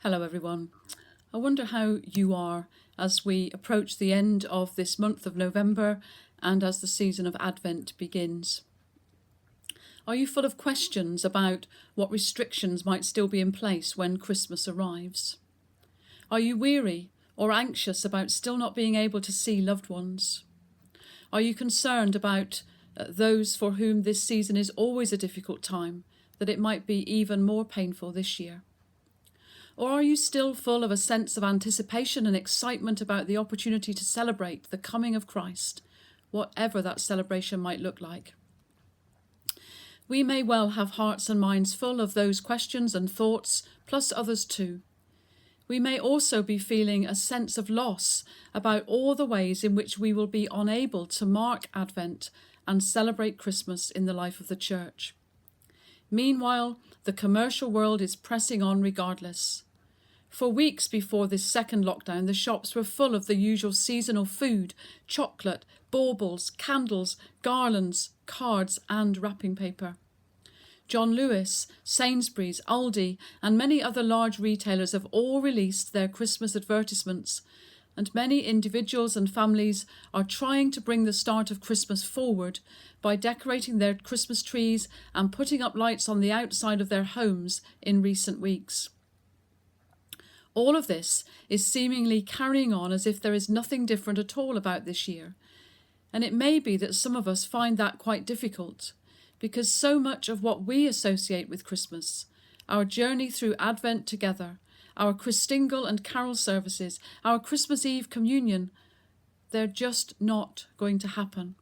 Hello everyone. I wonder how you are as we approach the end of this month of November and as the season of Advent begins. Are you full of questions about what restrictions might still be in place when Christmas arrives? Are you weary or anxious about still not being able to see loved ones? Are you concerned about those for whom this season is always a difficult time, that it might be even more painful this year? Or are you still full of a sense of anticipation and excitement about the opportunity to celebrate the coming of Christ, whatever that celebration might look like? We may well have hearts and minds full of those questions and thoughts, plus others too. We may also be feeling a sense of loss about all the ways in which we will be unable to mark Advent and celebrate Christmas in the life of the church. Meanwhile, the commercial world is pressing on regardless. For weeks before this second lockdown, the shops were full of the usual seasonal food, chocolate, baubles, candles, garlands, cards and wrapping paper. John Lewis, Sainsbury's, Aldi and many other large retailers have all released their Christmas advertisements, and many individuals and families are trying to bring the start of Christmas forward by decorating their Christmas trees and putting up lights on the outside of their homes in recent weeks. All of this is seemingly carrying on as if there is nothing different at all about this year. And it may be that some of us find that quite difficult, because so much of what we associate with Christmas, our journey through Advent together, our Christingle and carol services, our Christmas Eve communion, they're just not going to happen.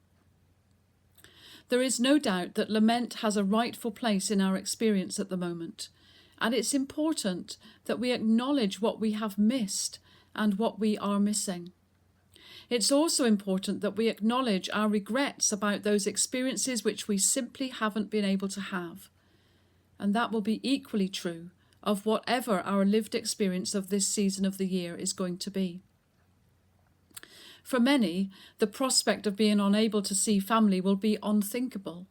There is no doubt that lament has a rightful place in our experience at the moment. And it's important that we acknowledge what we have missed and what we are missing. It's also important that we acknowledge our regrets about those experiences which we simply haven't been able to have. And that will be equally true of whatever our lived experience of this season of the year is going to be. For many, the prospect of being unable to see family will be unthinkable.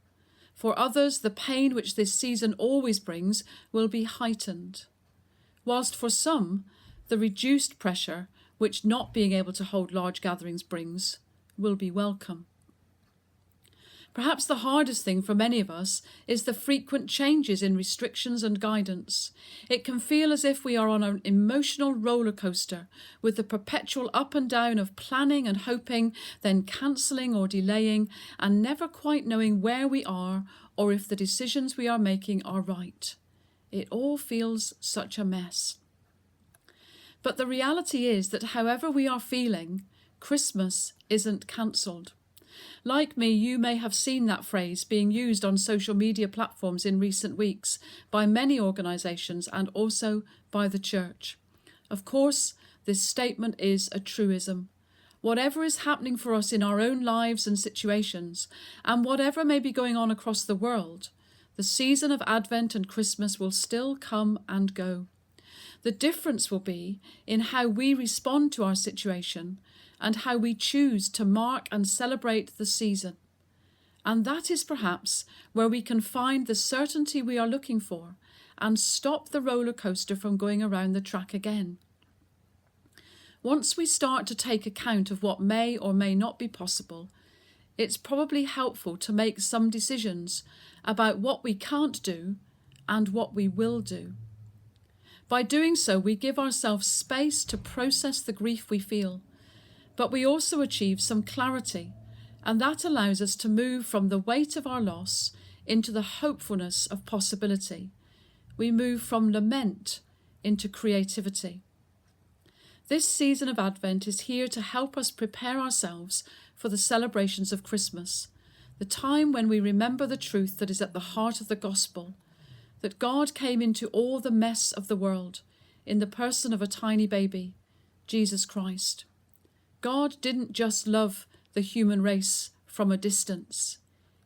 For others, the pain which this season always brings will be heightened, whilst for some, the reduced pressure which not being able to hold large gatherings brings will be welcome. Perhaps the hardest thing for many of us is the frequent changes in restrictions and guidance. It can feel as if we are on an emotional roller coaster with the perpetual up and down of planning and hoping, then cancelling or delaying, and never quite knowing where we are or if the decisions we are making are right. It all feels such a mess. But the reality is that however we are feeling, Christmas isn't cancelled. Like me, you may have seen that phrase being used on social media platforms in recent weeks by many organisations and also by the church. Of course, this statement is a truism. Whatever is happening for us in our own lives and situations, and whatever may be going on across the world, the season of Advent and Christmas will still come and go. The difference will be in how we respond to our situation and how we choose to mark and celebrate the season. And that is perhaps where we can find the certainty we are looking for and stop the roller coaster from going around the track again. Once we start to take account of what may or may not be possible, it's probably helpful to make some decisions about what we can't do and what we will do. By doing so, we give ourselves space to process the grief we feel, but we also achieve some clarity, and that allows us to move from the weight of our loss into the hopefulness of possibility. We move from lament into creativity. This season of Advent is here to help us prepare ourselves for the celebrations of Christmas, the time when we remember the truth that is at the heart of the gospel, that God came into all the mess of the world in the person of a tiny baby, Jesus Christ. God didn't just love the human race from a distance.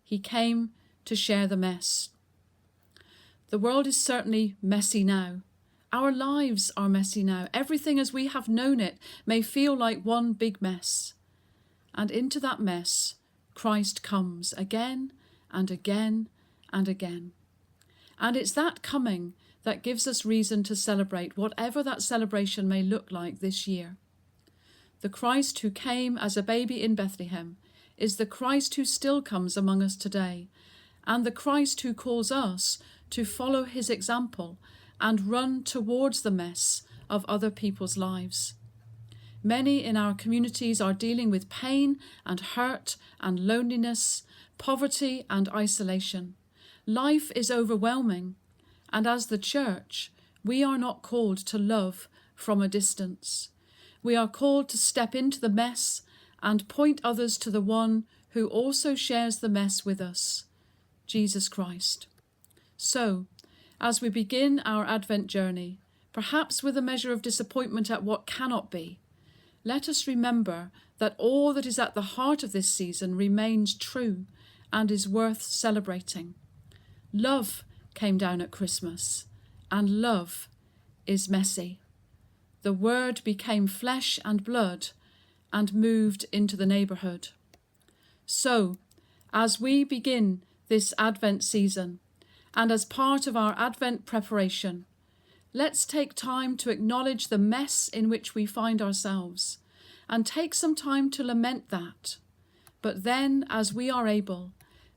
He came to share the mess. The world is certainly messy now. Our lives are messy now. Everything as we have known it may feel like one big mess. And into that mess, Christ comes again and again and again. And it's that coming that gives us reason to celebrate, whatever that celebration may look like this year. The Christ who came as a baby in Bethlehem is the Christ who still comes among us today, and the Christ who calls us to follow his example and run towards the mess of other people's lives. Many in our communities are dealing with pain and hurt and loneliness, poverty and isolation. Life is overwhelming, and as the church, we are not called to love from a distance. We are called to step into the mess and point others to the one who also shares the mess with us, Jesus Christ. So, as we begin our Advent journey, perhaps with a measure of disappointment at what cannot be, let us remember that all that is at the heart of this season remains true and is worth celebrating. Love came down at Christmas, and love is messy. The Word became flesh and blood and moved into the neighbourhood. So, as we begin this Advent season, and as part of our Advent preparation, let's take time to acknowledge the mess in which we find ourselves and take some time to lament that. But then, as we are able,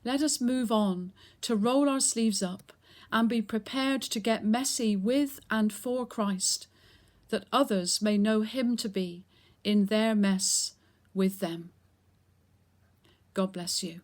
let us move on to roll our sleeves up and be prepared to get messy with and for Christ, that others may know him to be in their mess with them. God bless you.